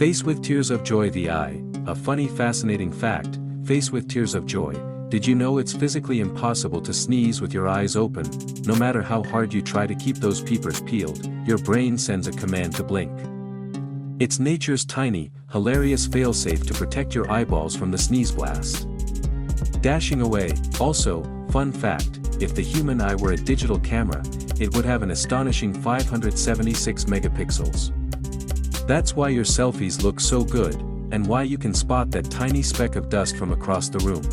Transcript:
Face with tears of joy. The eye. A funny fascinating fact, face with tears of joy. Did you know it's physically impossible to sneeze with your eyes open? No matter how hard you try to keep those peepers peeled, your brain sends a command to blink. It's nature's tiny, hilarious failsafe to protect your eyeballs from the sneeze blast. Dashing away. Also, fun fact, if the human eye were a digital camera, it would have an astonishing 576 megapixels. That's why your selfies look so good, and why you can spot that tiny speck of dust from across the room.